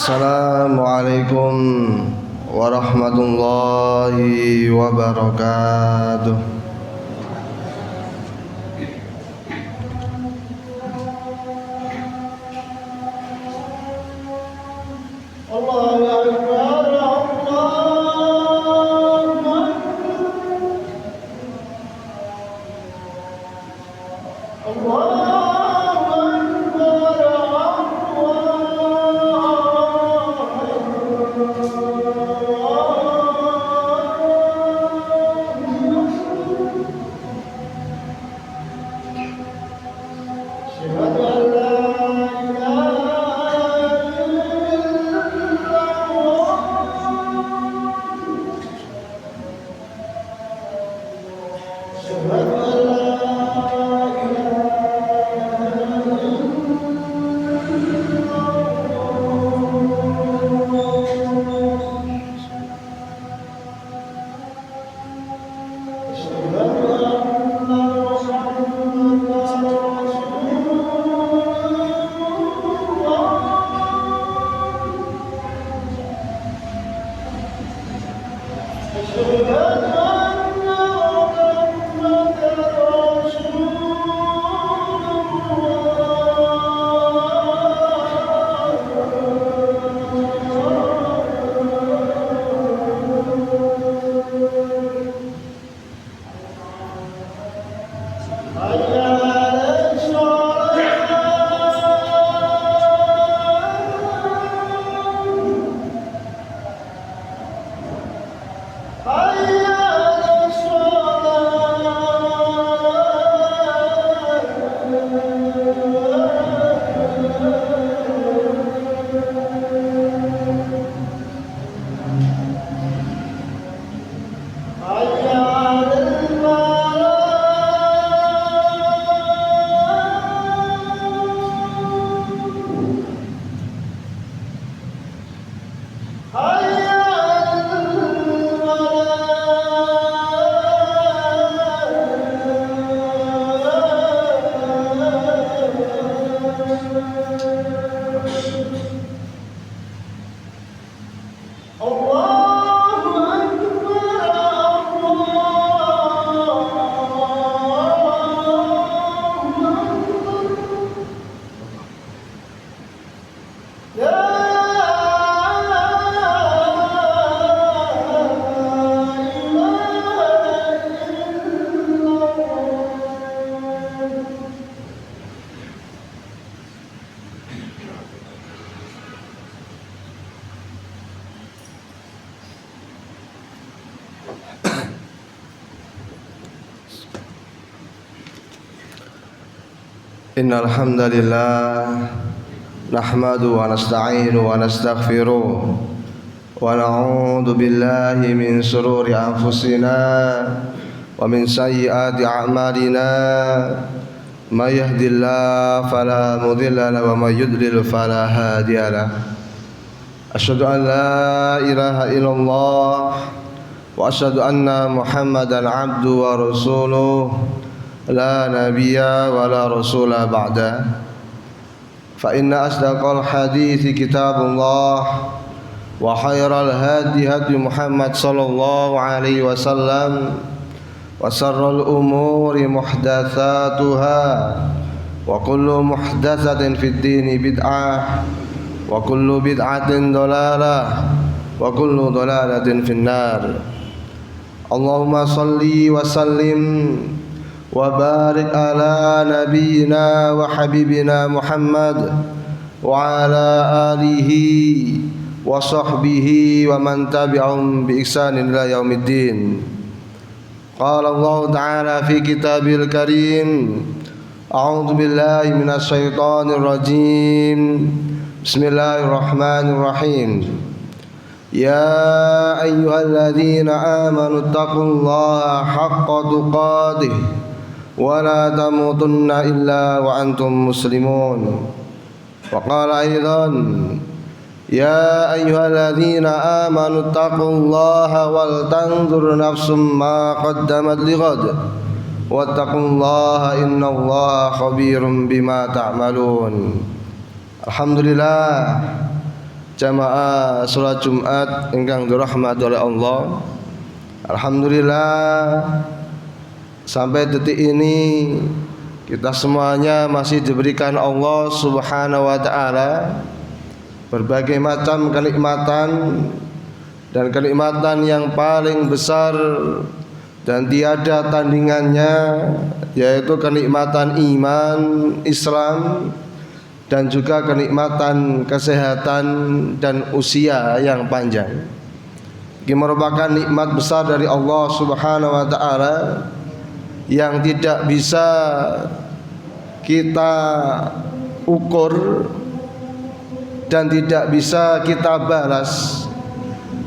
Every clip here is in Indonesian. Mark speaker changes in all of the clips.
Speaker 1: Assalamualaikum warahmatullahi wabarakatuh. Allahu Akbar, Allahu Akbar. Innal hamdalillah nahmadu wa nasta'inu wa nastaghfiruh wa na'udzu billahi min shururi anfusina wa min sayyiati a'malina may yahdihillahu fala mudilla lahu wa may yudlil fala hadiya lahu asyhadu an la ilaha illallah wa asyhadu anna muhammadan 'abduhu wa rasuluh لا نبي ولا رسول بعده فإن أصدق الحديث كتاب الله وخير الهدي هدي محمد صلى الله عليه وسلم وشر الأمور محدثاتها وكل محدثة في الدين بدعة وكل بدعة ضلالة وكل ضلالة في النار اللهم صل وسلم وبارك على نبينا وحبيبنا محمد وعلى آله وصحبه ومن تبعهم بإحسان إلى يوم الدين قال الله تعالى في كتابه الكريم أعوذ بالله من الشيطان الرجيم بسم الله الرحمن الرحيم يا أيها الذين آمنوا اتقوا الله حق تقاته ولا تموتن إلا وأنتم مسلمون وقال أيضا يا أيها الذين آمنوا اتقوا الله ولتنظر نفس ما قدمت لغد واتقوا الله إن الله خبير بما تعملون. Alhamdulillah, jamaah salat Jumat ingkang dirahmati oleh Allah. Alhamdulillah sampai detik ini kita semuanya masih diberikan Allah Subhanahu wa taala berbagai macam kenikmatan, dan kenikmatan yang paling besar dan tiada tandingannya yaitu kenikmatan iman Islam dan juga kenikmatan kesehatan dan usia yang panjang. Ini merupakan nikmat besar dari Allah Subhanahu wa taala yang tidak bisa kita ukur dan tidak bisa kita balas,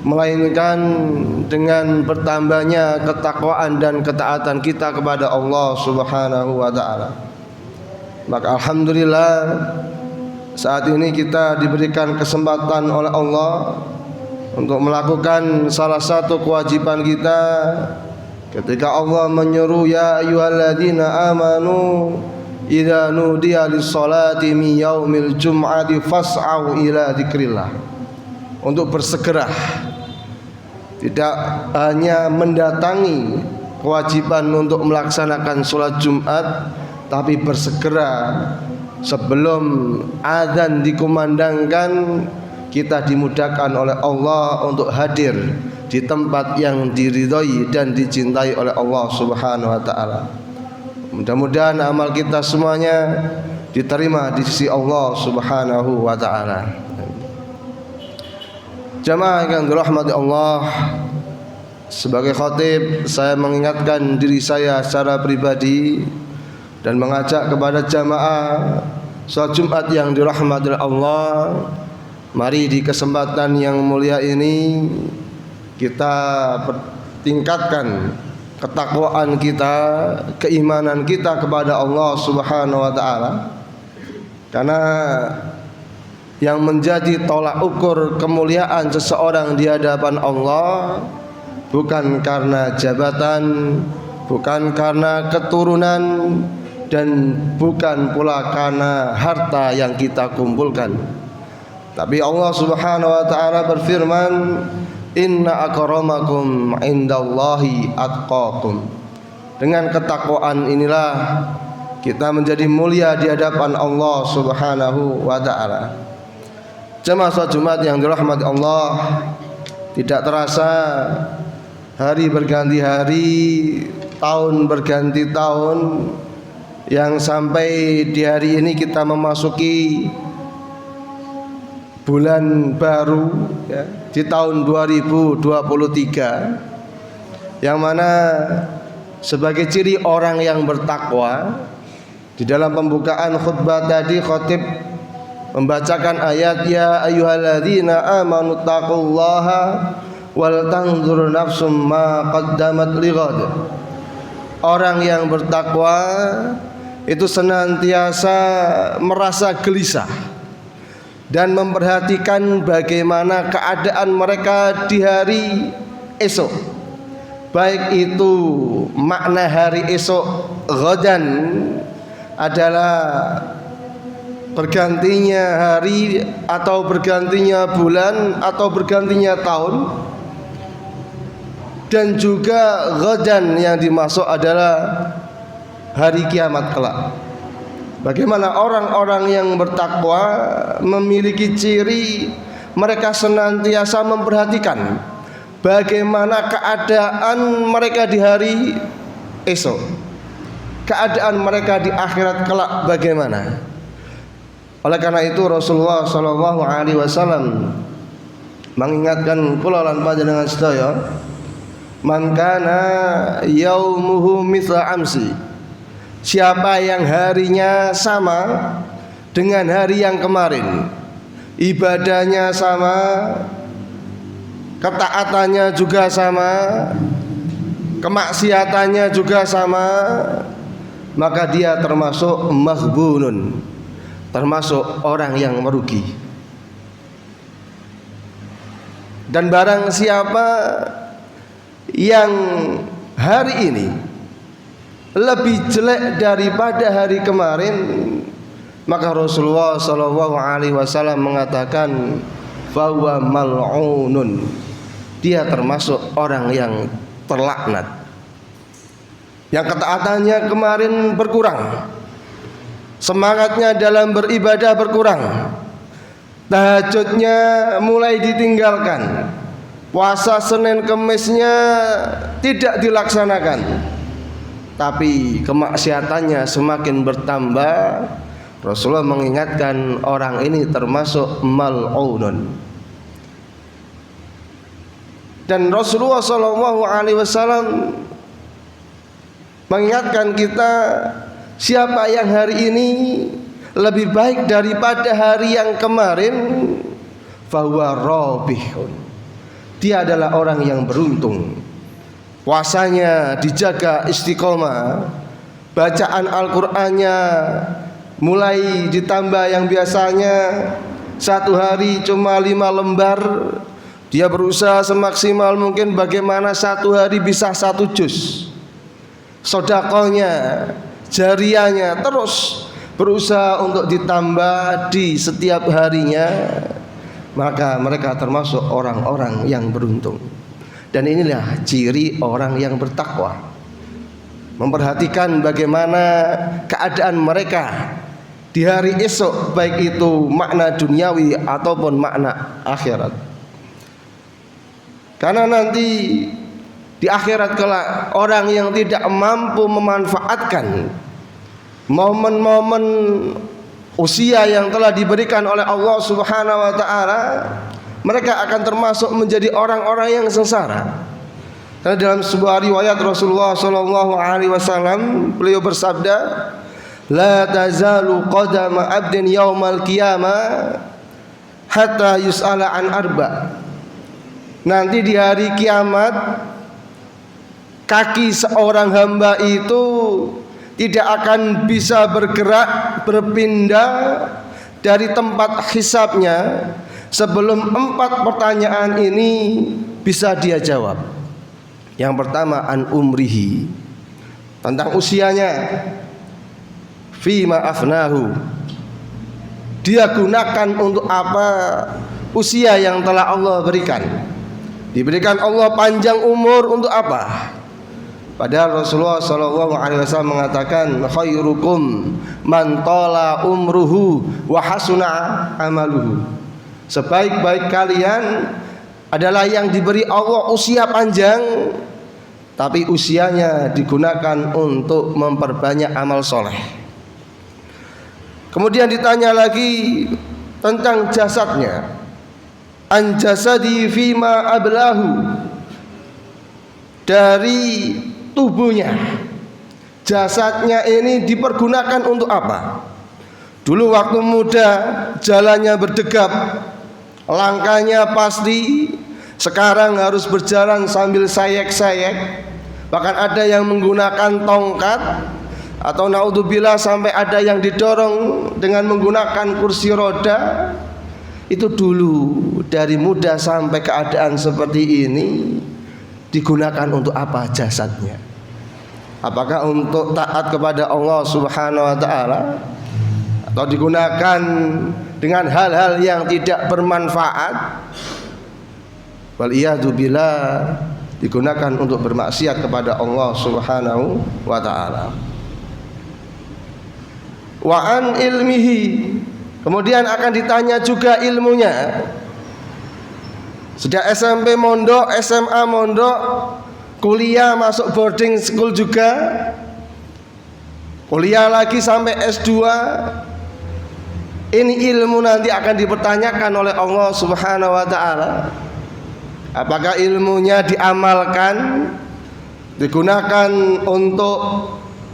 Speaker 1: melainkan dengan bertambahnya ketakwaan dan ketaatan kita kepada Allah Subhanahu wa taala. Maka alhamdulillah saat ini kita diberikan kesempatan oleh Allah untuk melakukan salah satu kewajiban kita ketika Allah menyuruh ya ayyuhalladzina amanu idza nudiya lis-salati min yaumil jum'ati fas'au ila dzikrillah, untuk bersegera, tidak hanya mendatangi kewajiban untuk melaksanakan sholat Jumat, tapi bersegera sebelum azan dikumandangkan. Kita dimudahkan oleh Allah untuk hadir di tempat yang diridhoi dan dicintai oleh Allah Subhanahu wa taala. Mudah-mudahan amal kita semuanya diterima di sisi Allah Subhanahu wa taala. Jamaah yang dirahmati Allah, sebagai khatib saya mengingatkan diri saya secara pribadi dan mengajak kepada jamaah salat Jumat yang dirahmati Allah. Mari di kesempatan yang mulia ini kita tingkatkan ketakwaan kita, keimanan kita kepada Allah Subhanahu wa taala. Karena yang menjadi tolak ukur kemuliaan seseorang di hadapan Allah bukan karena jabatan, bukan karena keturunan, dan bukan pula karena harta yang kita kumpulkan. Tapi Allah Subhanahu wa taala berfirman, inna akramakum indallahi atqakum. Dengan ketakwaan inilah kita menjadi mulia di hadapan Allah Subhanahu wa taala. Jemaah salat Jumat yang dirahmati Allah, tidak terasa hari berganti hari, tahun berganti tahun, yang sampai di hari ini kita memasuki bulan baru ya, di tahun 2023, yang mana sebagai ciri orang yang bertakwa, di dalam pembukaan khutbah tadi khatib membacakan ayat ya ayyuhalladzina amanu taqullaha wal tanzur nafsum ma qaddamat lighad. Orang yang bertakwa itu senantiasa merasa gelisah dan memperhatikan bagaimana keadaan mereka di hari esok, baik itu makna hari esok ghadan adalah bergantinya hari atau bergantinya bulan atau bergantinya tahun, dan juga ghadan yang dimaksud adalah hari kiamat kelak. Bagaimana orang-orang yang bertakwa memiliki ciri mereka senantiasa memperhatikan bagaimana keadaan mereka di hari esok, keadaan mereka di akhirat kelak bagaimana. Oleh karena itu Rasulullah SAW mengingatkan kula lan panjenengan sedaya, man kana yaumuhu mithla amsi. Siapa yang harinya sama dengan hari yang kemarin, ibadahnya sama, ketaatannya juga sama, kemaksiatannya juga sama, maka dia termasuk maghbunun, termasuk orang yang merugi. Dan barang siapa yang hari ini lebih jelek daripada hari kemarin, maka Rasulullah SAW mengatakan fahuwa mal'unun. Dia termasuk orang yang terlaknat. Yang ketaatannya kemarin berkurang, semangatnya dalam beribadah berkurang, tahajudnya mulai ditinggalkan, puasa Senin Kemisnya tidak dilaksanakan, tapi kemaksiatannya semakin bertambah. Rasulullah mengingatkan orang ini termasuk mal'unun. Dan Rasulullah SAW mengingatkan kita, siapa yang hari ini lebih baik daripada hari yang kemarin, fahuwa rabihun. Dia adalah orang yang beruntung. Puasanya dijaga istiqomah, bacaan Al-Qur'annya mulai ditambah, yang biasanya satu hari cuma 5 lembar, dia berusaha semaksimal mungkin bagaimana satu hari bisa 1 juz. Sedekahnya, jariyahnya terus berusaha untuk ditambah di setiap harinya. Maka mereka termasuk orang-orang yang beruntung. Dan inilah ciri orang yang bertakwa, memperhatikan bagaimana keadaan mereka di hari esok, baik itu makna duniawi ataupun makna akhirat. Karena nanti di akhirat kelak, orang yang tidak mampu memanfaatkan momen-momen usia yang telah diberikan oleh Allah Subhanahu wa taala, mereka akan termasuk menjadi orang-orang yang sengsara. Karena dalam sebuah riwayat Rasulullah SAW, beliau bersabda, la tazalu qadama abdin yaumal qiyamah hatta yus'ala an arba. Nanti di hari kiamat, kaki seorang hamba itu tidak akan bisa bergerak, berpindah dari tempat hisabnya sebelum 4 pertanyaan ini bisa dia jawab. Yang pertama, an umrihi, tentang usianya, fima afnahu, dia gunakan untuk apa usia yang telah Allah berikan. Diberikan Allah panjang umur untuk apa? Padahal Rasulullah SAW mengatakan, khairukum man tala umruhu wa hasuna amaluhu. Sebaik-baik kalian adalah yang diberi Allah usia panjang, tapi usianya digunakan untuk memperbanyak amal soleh. Kemudian ditanya lagi tentang jasadnya, an jasadi fima ablahu, dari tubuhnya, jasadnya ini dipergunakan untuk apa? Dulu waktu muda jalannya berdegap, langkahnya pasti. Sekarang harus berjalan sambil sayek-sayek. Bahkan ada yang menggunakan tongkat, atau naudzubillah sampai ada yang didorong dengan menggunakan kursi roda. Itu dulu, dari muda sampai keadaan seperti ini, digunakan untuk apa jasadnya? Apakah untuk taat kepada Allah Subhanahu wa taala, atau digunakan dengan hal-hal yang tidak bermanfaat? Waliyadu billah, digunakan untuk bermaksiat kepada Allah Subhanahu wa taala. Wa an ilmihi, kemudian akan ditanya juga ilmunya. Sejak SMP mondok, SMA mondok, kuliah masuk boarding school juga, kuliah lagi sampai S2. Ini ilmu nanti akan dipertanyakan oleh Allah Subhanahu wa taala. Apakah ilmunya diamalkan, digunakan untuk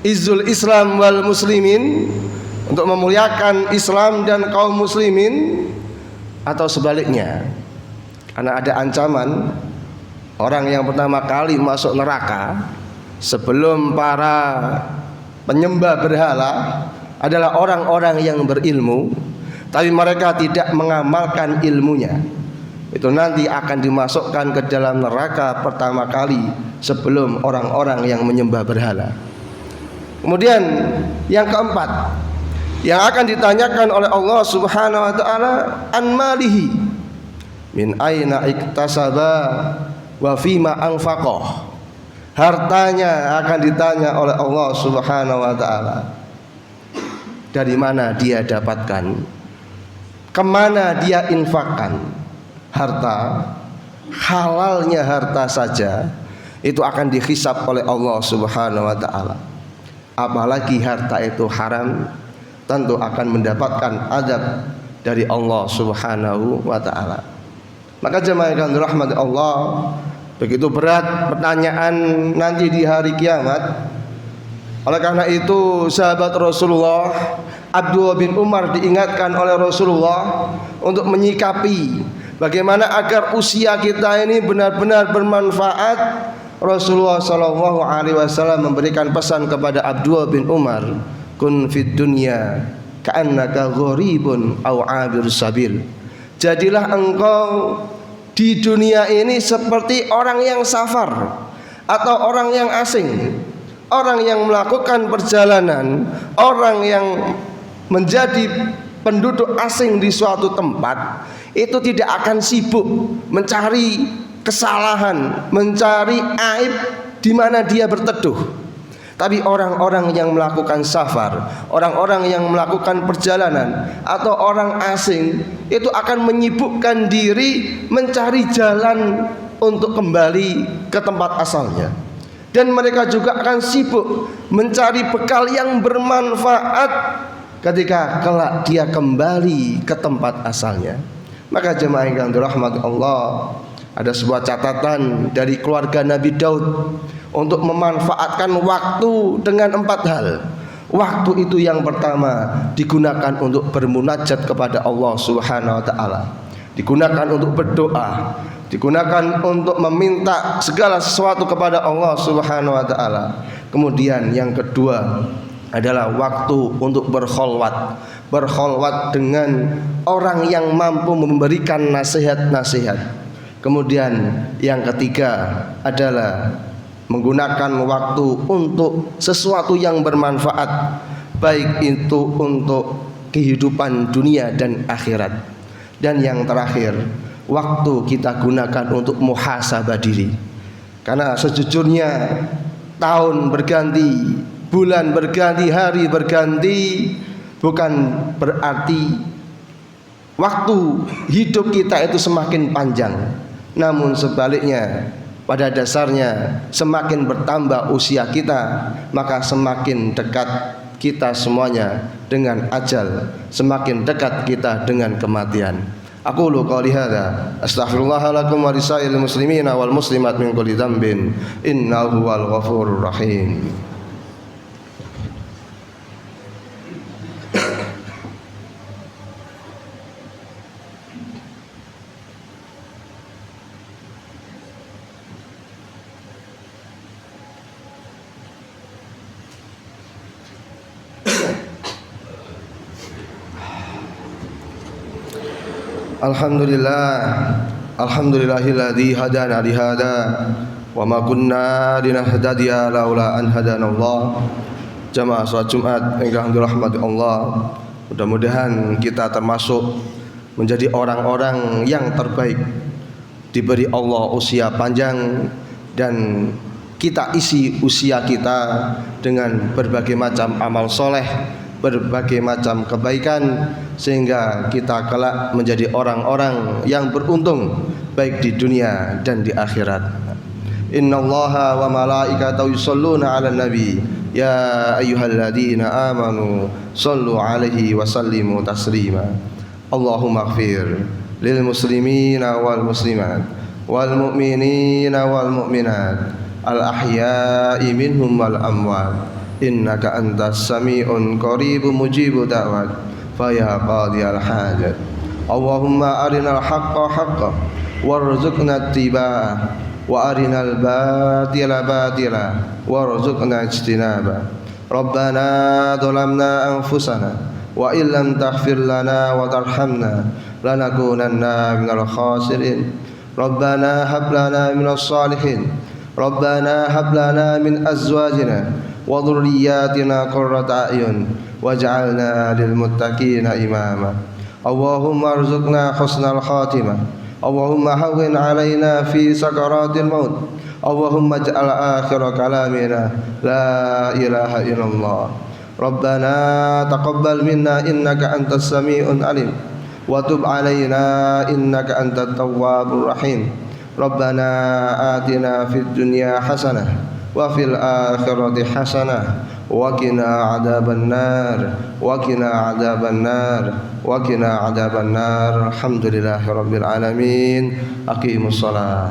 Speaker 1: izzul Islam wal muslimin, untuk memuliakan Islam dan kaum muslimin, atau sebaliknya? Karena ada ancaman orang yang pertama kali masuk neraka sebelum para penyembah berhala adalah orang-orang yang berilmu, tapi mereka tidak mengamalkan ilmunya. Itu nanti akan dimasukkan ke dalam neraka pertama kali sebelum orang-orang yang menyembah berhala. Kemudian yang keempat, yang akan ditanyakan oleh Allah Subhanahu wa taala, an malihi, min aina iktasaba wa fima anfaqah. Hartanya akan ditanya oleh Allah Subhanahu wa taala. Dari mana dia dapatkan? Kemana dia infakkan? Harta, halalnya harta saja itu akan dihisab oleh Allah Subhanahu wa taala. Apalagi harta itu haram, tentu akan mendapatkan azab dari Allah Subhanahu wa taala. Maka jemaah yang dirahmati Allah, begitu berat pertanyaan nanti di hari kiamat. Oleh karena itu sahabat Rasulullah Abdullah bin Umar diingatkan oleh Rasulullah untuk menyikapi bagaimana agar usia kita ini benar-benar bermanfaat. Rasulullah SAW memberikan pesan kepada Abdullah bin Umar, kun fid dunya ka'annaka gharibun aw 'abir sabil. Jadilah engkau di dunia ini seperti orang yang safar atau orang yang asing, orang yang melakukan perjalanan, orang yang menjadi penduduk asing di suatu tempat. Itu tidak akan sibuk mencari kesalahan, mencari aib di mana dia berteduh. Tapi orang-orang yang melakukan safar, orang-orang yang melakukan perjalanan atau orang asing itu akan menyibukkan diri mencari jalan untuk kembali ke tempat asalnya. Dan mereka juga akan sibuk mencari bekal yang bermanfaat ketika kelak dia kembali ke tempat asalnya. Maka jemaah yang dirahmati Allah, ada sebuah catatan dari keluarga Nabi Daud untuk memanfaatkan waktu dengan 4 hal. Waktu itu yang pertama digunakan untuk bermunajat kepada Allah Subhanahu wa taala, digunakan untuk berdoa, digunakan untuk meminta segala sesuatu kepada Allah Subhanahu wa taala. Kemudian yang kedua adalah waktu untuk berkholwat, berkholwat dengan orang yang mampu memberikan nasihat-nasihat. Kemudian yang ketiga adalah menggunakan waktu untuk sesuatu yang bermanfaat, baik itu untuk kehidupan dunia dan akhirat. Dan yang terakhir, waktu kita gunakan untuk muhasabah diri. Karena sejujurnya tahun berganti, bulan berganti, hari berganti, bukan berarti waktu hidup kita itu semakin panjang. Namun sebaliknya, pada dasarnya semakin bertambah usia kita, maka semakin dekat kita semuanya dengan ajal, semakin dekat kita dengan kematian. Aqulu qouli hadza astaghfirullah lakum wa lisairil muslimina wal muslimat min kulli dzambin innahu huwal ghafurur rahim. Alhamdulillahilladzi hadana li hada wa ma kunna linahtadiya laula an hadanallah. Jamaah salat Jumat yang dirahmati Allah, mudah-mudahan kita termasuk menjadi orang-orang yang terbaik, diberi Allah usia panjang, dan kita isi usia kita dengan berbagai macam amal soleh, berbagai macam kebaikan, sehingga kita kelak menjadi orang-orang yang beruntung baik di dunia dan di akhirat. Innallaha wa malaikatahu yusholluna 'alan nabi ya ayyuhalladzina amanu shallu 'alaihi wa sallimu taslima. Allahumma ighfir lil muslimina wal muslimat wal mu'minina wal mu'minat al ahya'i minhum wal amwat innaka antas sami'un qaribun mujibud da'wat fa ya qadiyal hajat. Allahumma arinal haqqa haqqan warzuqna ittiba'ah wa arinal batila batila warzuqna ijtinabah. Rabbana dhalamna anfusana wa illam taghfir lana wa tarhamna lanakunanna minal khasirin. Rabbana hab lana minas salihin. Rabbana hab lana min azwajina wa dhurriyyatina qurrata a'yun waj'alna lil muttaqina imama. Allahumma arzuqna husnal khatimah اللهم هون علينا في سكرات الموت اللهم اجعل آخر كلامنا لا إله إلا الله ربنا تقبل منا إنك أنت السميع العليم وتب علينا إنك أنت التواب الرحيم ربنا آتنا في الدنيا حسنة وفي الآخرة حسنة وقنا عذاب النار وقنا عذاب النار وقنا عذاب النار الحمد لله رب العالمين أقيموا الصلاة